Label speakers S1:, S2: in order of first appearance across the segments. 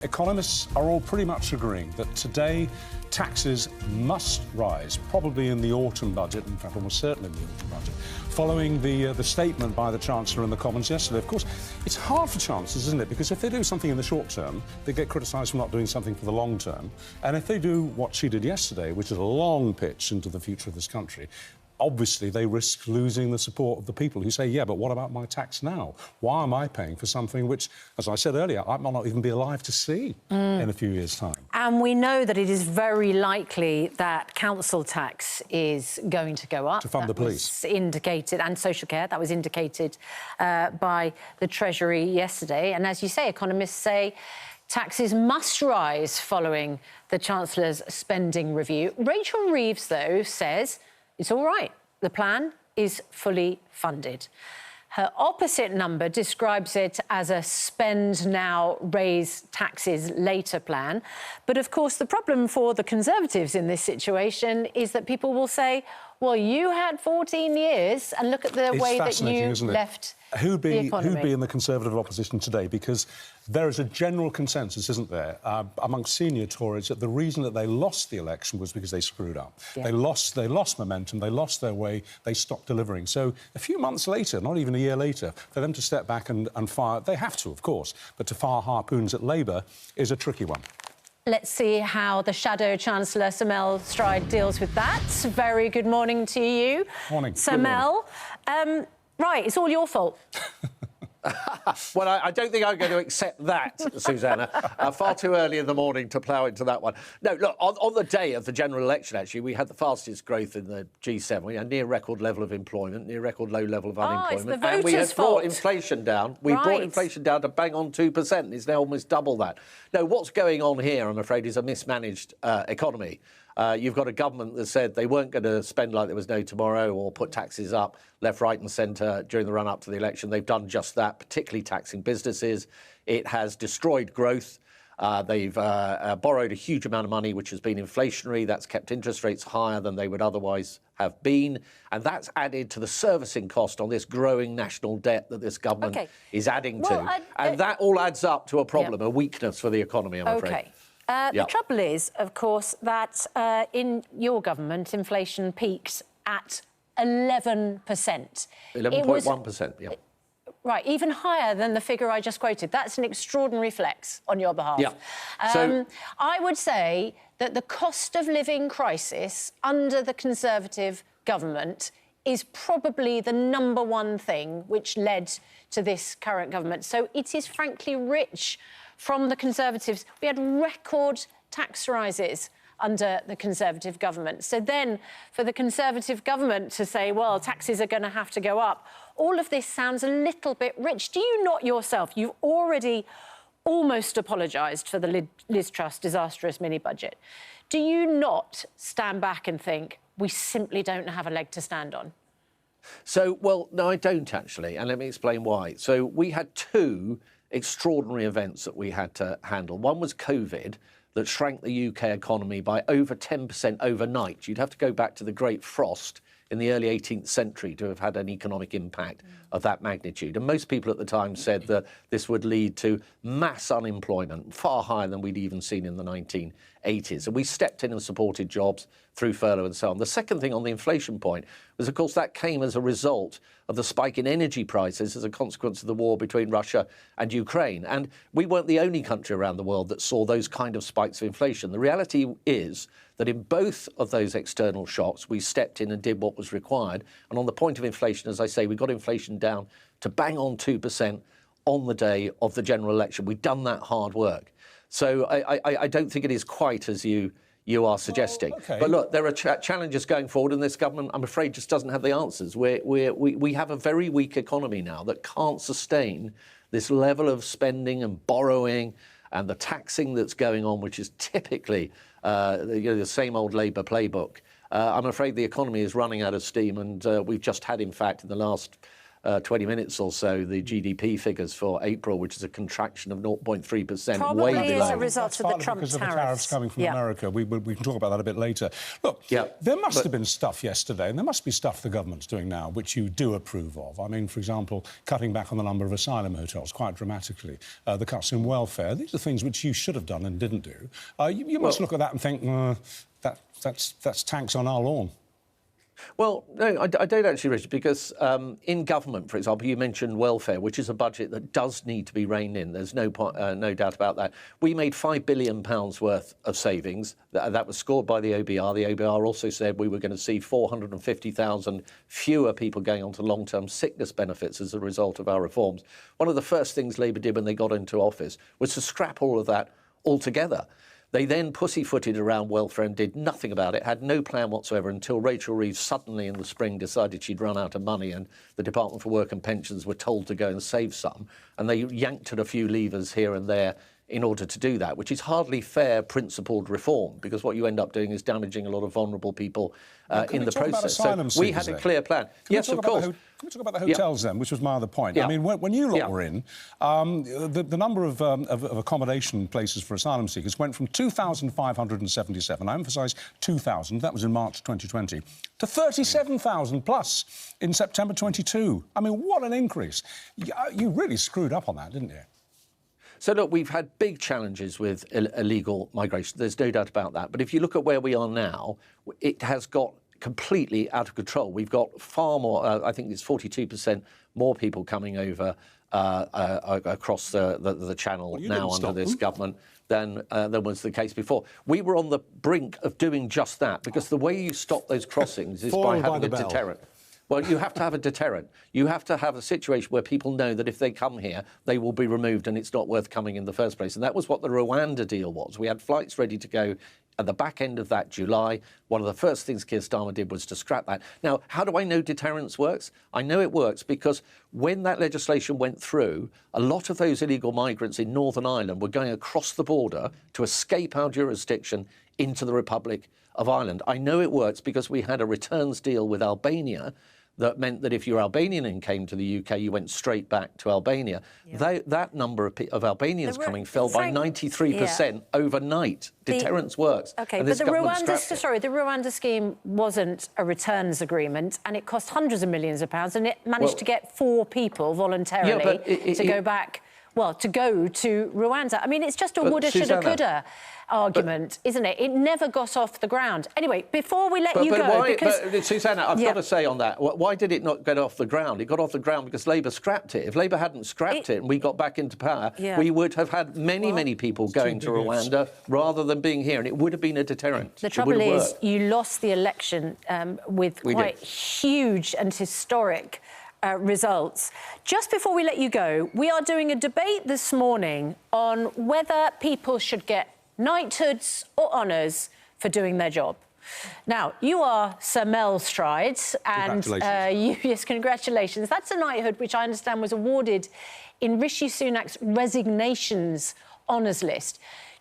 S1: Economists are all pretty much agreeing that today taxes must rise, probably in the autumn budget, in fact almost certainly in the autumn budget, following the statement by the Chancellor in the Commons yesterday. Of course, it's hard for chancellors, isn't it? Because if they do something in the short term, they get criticised for not doing something for the long term. And if they do what she did yesterday, which is a long pitch into the future of this country, obviously they risk losing the support of the people who say, yeah, but what about my tax now? Why am I paying for something which, as I said earlier, I might not even be alive to see in a few years' time?
S2: And we know that it is very likely that council tax is going to go up.
S1: To fund the police.
S2: Indicated, and social care, that was indicated by the Treasury yesterday. And as you say, economists say taxes must rise following the Chancellor's spending review. Rachel Reeves, though, says it's all right. The plan is fully funded. Her opposite number describes it as a spend now, raise taxes later plan. But, of course, the problem for the Conservatives in this situation is that people will say, well, you had 14 years and look at the way that you left
S1: Who'd
S2: the economy.
S1: Who'd be in the Conservative opposition today? Because there is a general consensus, isn't there, amongst senior Tories that the reason that they lost the election was because they screwed up. Yeah. They lost momentum, they lost their way, they stopped delivering. So a few months later, not even a year later, for them to step back and fire, they have to, of course, but to fire harpoons at Labour is a tricky one.
S2: Let's see how the Shadow Chancellor, Sir Mel Stride, deals with that. Very good morning to you.
S1: Morning.
S2: Sir Mel. Right, it's all your fault.
S3: Well, I don't think I'm going to accept that, Susanna. Far too early in the morning to plough into that one. No, look, on the day of the general election, actually, we had the fastest growth in the G7. We had near record level of employment, near record low level of unemployment.
S2: It's the voters'
S3: and we had
S2: fault.
S3: brought inflation down. We brought inflation down to bang on 2%. It's now almost double that. No, what's going on here, I'm afraid, is a mismanaged economy. You've got a government that said they weren't going to spend like there was no tomorrow or put taxes up left, right and centre during the run-up to the election. They've done just that, particularly taxing businesses. It has destroyed growth. They've borrowed a huge amount of money, which has been inflationary. That's kept interest rates higher than they would otherwise have been. And that's added to the servicing cost on this growing national debt that this government is adding to. And that all adds up to a problem, a weakness for the economy, I'm afraid.
S2: The trouble is, of course, that in your government, inflation peaked at 11%.
S3: 11.1%, yeah.
S2: Right, even higher than the figure I just quoted. That's an extraordinary flex on your behalf.
S3: Yeah.
S2: I would say that the cost of living crisis under the Conservative government is probably the number one thing which led to this current government. So it is frankly rich from the Conservatives. We had record tax rises under the Conservative government. So then for the Conservative government to say, well, taxes are going to have to go up, all of this sounds a little bit rich. Do you not yourself, you've already almost apologised for the Liz Truss disastrous mini-budget. Do you not stand back and think, we simply don't have a leg to stand on?
S3: So, well, no, I don't actually, and let me explain why. So we had two extraordinary events that we had to handle. One was COVID, that shrank the UK economy by over 10% overnight. You'd have to go back to the Great Frost in the early 18th century to have had an economic impact of that magnitude. And most people at the time said that this would lead to mass unemployment, far higher than we'd even seen in the 1980s. And we stepped in and supported jobs through furlough and so on. The second thing on the inflation point was, of course, that came as a result of the spike in energy prices as a consequence of the war between Russia and Ukraine. And we weren't the only country around the world that saw those kind of spikes of inflation. The reality is that in both of those external shocks, we stepped in and did what was required. And on the point of inflation, as I say, we got inflation down to bang on 2% on the day of the general election. We've done that hard work. So I don't think it is quite as you are suggesting. But look, there are challenges going forward, and this government, I'm afraid, just doesn't have the answers. We have a very weak economy now that can't sustain this level of spending and borrowing and the taxing that's going on, which is typically the same old Labour playbook. I'm afraid the economy is running out of steam, and we've just had, in fact, in the last 20 minutes or so the GDP figures for April, which is a contraction of 0.3%,
S2: probably
S3: way below.
S2: as a result of the Trump
S1: because of the tariffs coming from America. We can talk about that a bit later. Look, there must have been stuff yesterday, and there must be stuff the government's doing now which you do approve of. I mean, for example, cutting back on the number of asylum hotels quite dramatically, the cuts in welfare. These are things which you should have done and didn't do. You must look at that and think, that's tanks on our lawn.
S3: Well, no, I don't actually, Richard, because in government, for example, you mentioned welfare, which is a budget that does need to be reined in. There's no doubt about that. We made £5 billion worth of savings. That was scored by the OBR. The OBR also said we were going to see 450,000 fewer people going on to long-term sickness benefits as a result of our reforms. One of the first things Labour did when they got into office was to scrap all of that altogether. They then pussyfooted around welfare and did nothing about it, had no plan whatsoever until Rachel Reeves suddenly in the spring decided she'd run out of money and the Department for Work and Pensions were told to go and save some. And they yanked at a few levers here and there in order to do that, which is hardly fair, principled reform, because what you end up doing is damaging a lot of vulnerable people in the process. So we had a clear plan. Yes, of course.
S1: Can we talk about the hotels then, which was my other point? I mean, when you lot were in, the number of accommodation places for asylum seekers went from 2,577, I emphasise 2,000, that was in March 2020, to 37,000 plus in September 22. I mean, what an increase. You really screwed up on that, didn't you?
S3: So, look, we've had big challenges with illegal migration. There's no doubt about that. But if you look at where we are now, it has got completely out of control. We've got far more, I think it's 42% more people coming over across the channel now under this government than was the case before. We were on the brink of doing just that, because the way you stop those crossings is by having a deterrent. Well, you have to have a deterrent. You have to have a situation where people know that if they come here, they will be removed and it's not worth coming in the first place. And that was what the Rwanda deal was. We had flights ready to go at the back end of that July. One of the first things Keir Starmer did was to scrap that. Now, how do I know deterrence works? I know it works because when that legislation went through, a lot of those illegal migrants in Northern Ireland were going across the border to escape our jurisdiction into the Republic of Ireland. I know it works because we had a returns deal with Albania that meant that if you're Albanian and came to the UK, you went straight back to Albania. That number of Albanians coming fell by 93% overnight. Deterrence works.
S2: OK, but the Rwanda scheme wasn't a returns agreement, and it cost hundreds of millions of pounds, and it managed to get 4 people voluntarily to go back. Well, to go to Rwanda. I mean, it's just a woulda, shoulda, coulda argument, isn't it? It never got off the ground. Anyway, before we let you go...
S3: But, Susanna, I've got to say on that, why did it not get off the ground? It got off the ground because Labour scrapped it. If Labour hadn't scrapped it and we got back into power, we would have had many people going to Rwanda rather than being here, and it would have been a deterrent.
S2: The trouble is, you lost the election with quite huge and historic results. Just before we let you go, we are doing a debate this morning on whether people should get knighthoods or honours for doing their job. Now, you are Sir Mel Strides, and congratulations. That's a knighthood which I understand was awarded in Rishi Sunak's resignations honours list.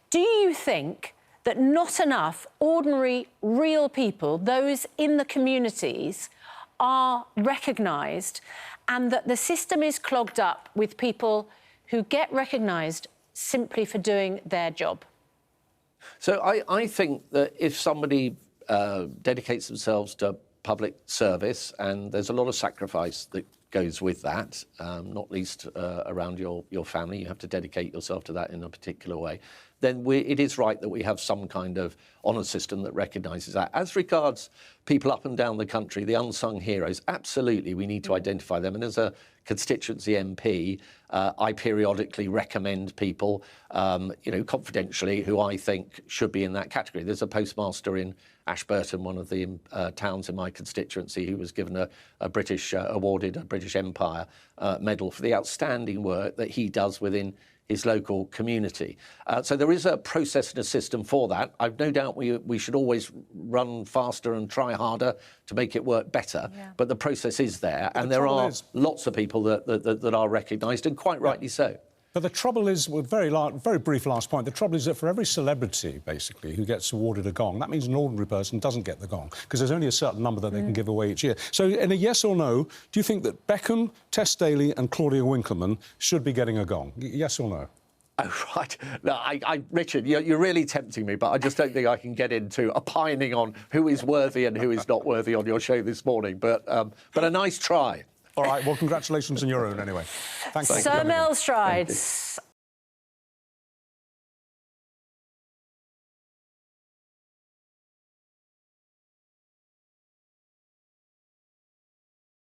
S2: Do you think that not enough ordinary, real people, those in the communities, are recognised, and that the system is clogged up with people who get recognised simply for doing their job?
S3: So I think that if somebody dedicates themselves to public service, and there's a lot of sacrifice that goes with that, not least around your family, you have to dedicate yourself to that in a particular way, then it is right that we have some kind of honour system that recognises that. As regards people up and down the country, the unsung heroes, absolutely we need to identify them. And as a constituency MP, I periodically recommend people, confidentially, who I think should be in that category. There's a postmaster in Ashburton, one of the towns in my constituency, who was given awarded a British Empire medal for the outstanding work that he does within his local community. So there is a process and a system for that. I've no doubt we should always run faster and try harder to make it work better, but the process is there, and there are lots of people that are recognised, and quite rightly so.
S1: But the trouble is, with very brief last point, the trouble is that for every celebrity, basically, who gets awarded a gong, that means an ordinary person doesn't get the gong, because there's only a certain number that they can give away each year. So, in a yes or no, do you think that Beckham, Tess Daly and Claudia Winkleman should be getting a gong? Yes or no?
S3: Oh, right. No, Richard, you're really tempting me, but I just don't think I can get into opining on who is worthy and who is not worthy on your show this morning. But a nice try.
S1: All right, well, congratulations on your own, anyway. Thanks.
S2: Sir Mel Strides.